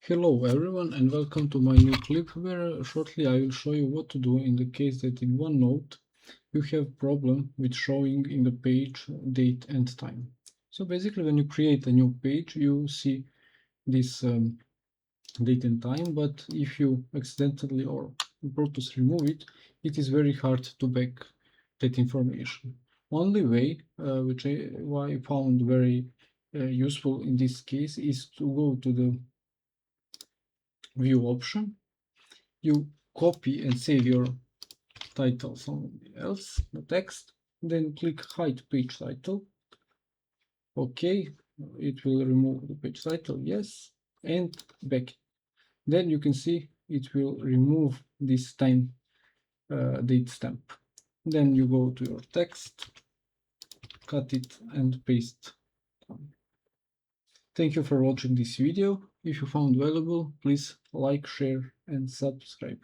Hello everyone and welcome to my new clip where shortly I will show you what to do in the case that in OneNote you have problem with showing in the page date and time. So basically when you create a new page you see this date and time, but if you accidentally or on purpose remove it, it is very hard to back that information. Only way which I found very useful in this case is to go to the view option. You copy and save your title somewhere else, the text, then click hide page title. Okay, it will remove the page title, yes, and back. Then you can see it will remove this time date stamp. Then you go to your text, cut it and paste. Thank you for watching this video. If you found valuable, please like, share and subscribe.